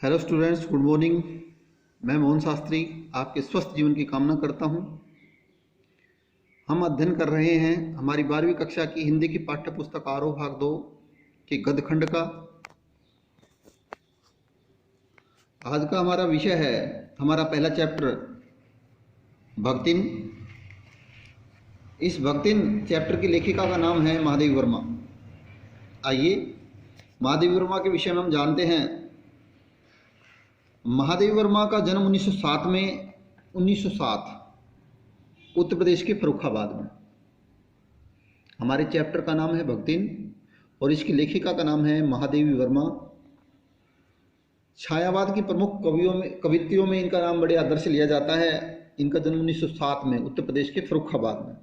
Hello students, good morning. मैं मोहन शास्त्री आपके स्वस्थ जीवन की कामना करता हूं। हम अध्ययन कर रहे हैं हमारी 12वीं कक्षा की हिंदी की पाठ्य पुस्तक आरोह भाग 2 के गद्य खंड का। आज का हमारा विषय है हमारा पहला चैप्टर भक्तिन। इस भक्तिन चैप्टर की लेखिका का नाम है महादेवी वर्मा। आइए महादेवी वर्मा के विषय में हम जानते हैं। महादेवी वर्मा का जन्म 1907 उत्तर प्रदेश के फर्रुखाबाद में। हमारे चैप्टर का नाम है भक्तिन और इसकी लेखिका का नाम है महादेवी वर्मा। छायावाद की प्रमुख कवित्रियों में इनका नाम बड़े आदर से लिया जाता है। इनका जन्म 1907 में उत्तर प्रदेश के फर्रुखाबाद में।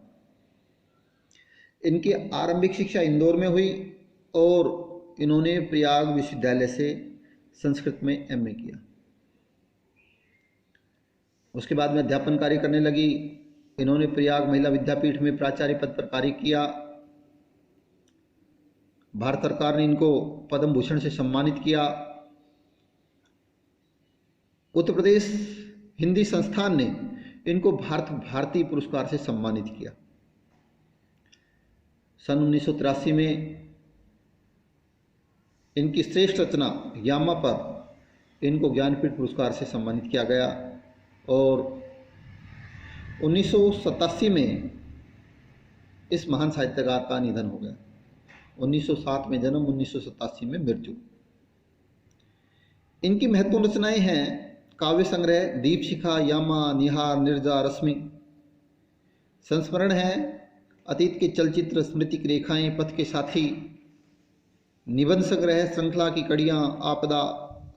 इनकी आरंभिक शिक्षा इंदौर में हुई और इन्होंने प्रयाग विश्वविद्यालय से संस्कृत में एमए किया। उसके बाद में अध्यापन कार्य करने लगी। इन्होंने प्रयाग महिला विद्यापीठ में प्राचार्य पद पर कार्य किया। भारत सरकार ने इनको पद्म भूषण से सम्मानित किया। उत्तर प्रदेश हिंदी संस्थान ने इनको भारत भारती पुरस्कार से सम्मानित किया। सन 1983 में इनकी श्रेष्ठ रचना यामा पर इनको ज्ञानपीठ पुरस्कार से सम्मानित किया गया और 1987 में इस महान साहित्यकार का निधन हो गया। 1907 में जन्म, 1987 में मृत्यु। इनकी महत्वपूर्ण रचनाएं हैं काव्य संग्रह दीपशिखा, यामा, निहार, निर्जा, रश्मि। संस्मरण है अतीत के चलचित्र, स्मृति की रेखाएं, पथ के साथी। निबंध संग्रह श्रृंखला की कड़ियां, आपदा,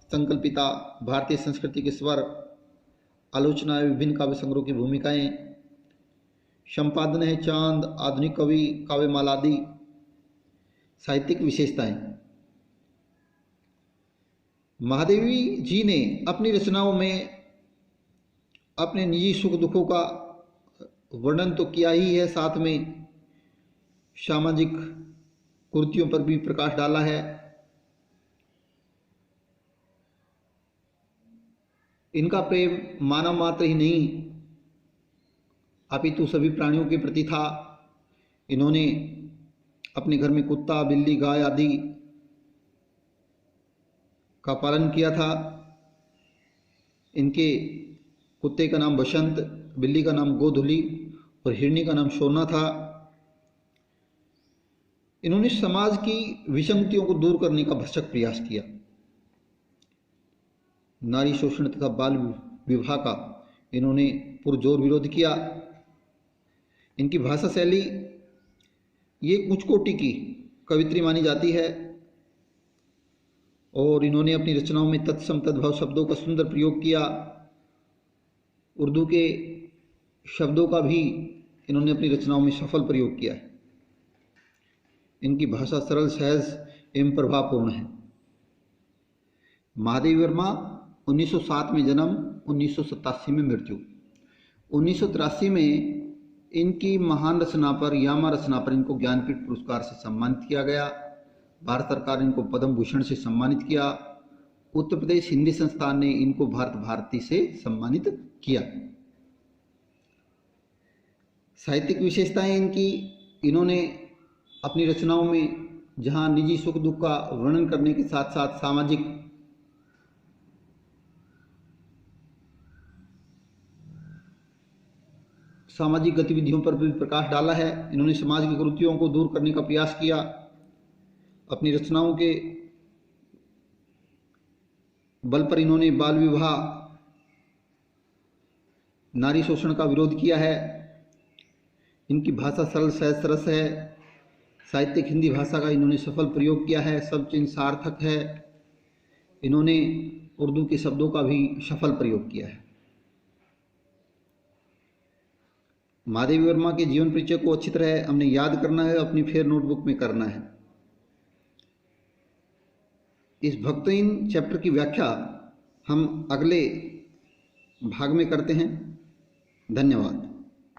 संकल्पिता, भारतीय संस्कृति के स्वर, आलोचना विभिन्न काव्य संग्रह की भूमिकाएं। संपादन है चांद, आधुनिक कवि, काव्यमाला आदि। साहित्यिक विशेषताएं। महादेवी जी ने अपनी रचनाओं में अपने निजी सुख दुखों का वर्णन तो किया ही है, साथ में सामाजिक कुरीतियों पर भी प्रकाश डाला है। इनका प्रेम मानव मात्र ही नहीं अपितु सभी प्राणियों के प्रति था। इन्होंने अपने घर में कुत्ता, बिल्ली, गाय आदि का पालन किया था। इनके कुत्ते का नाम बसंत, बिल्ली का नाम गोधुली और हिरनी का नाम सोना था। इन्होंने समाज की विसंगतियों को दूर करने का भरसक प्रयास किया। नारी शोषण तथा बाल विवाह का इन्होंने पुरजोर विरोध किया। इनकी भाषा शैली ये उच्च कोटि की कवित्री मानी जाती है और इन्होंने अपनी रचनाओं में तत्सम तद्भव शब्दों का सुंदर प्रयोग किया। उर्दू के शब्दों का भी इन्होंने अपनी रचनाओं में सफल प्रयोग किया है। इनकी भाषा सरल, सहज एवं प्रभावपूर्ण है। महादेवी वर्मा 1907 में जन्म, 1987 में मृत्यु। 1983 में इनकी महान रचना पर, यामा रचना पर इनको ज्ञानपीठ पुरस्कार से सम्मानित किया गया। भारत सरकार ने इनको पद्म भूषण से सम्मानित किया। उत्तर प्रदेश हिंदी संस्थान ने इनको भारत भारती से सम्मानित किया। साहित्यिक विशेषताएं इनकी, इन्होंने अपनी रचनाओं में जहां निजी सुख दुख का वर्णन करने के साथ साथ सामाजिक गतिविधियों पर भी प्रकाश डाला है। इन्होंने समाज की कुरीतियों को दूर करने का प्रयास किया। अपनी रचनाओं के बल पर इन्होंने बाल विवाह, नारी शोषण का विरोध किया है। इनकी भाषा सरल, सहज, सरस है। साहित्यिक हिंदी भाषा का इन्होंने सफल प्रयोग किया है, सब चिन्ह सार्थक है। इन्होंने उर्दू के शब्दों का भी सफल प्रयोग किया है। महादेवी वर्मा के जीवन परिचय को अच्छी तरह हमने याद करना है, अपनी फेर नोटबुक में करना है। इस भक्तिन चैप्टर की व्याख्या हम अगले भाग में करते हैं। धन्यवाद।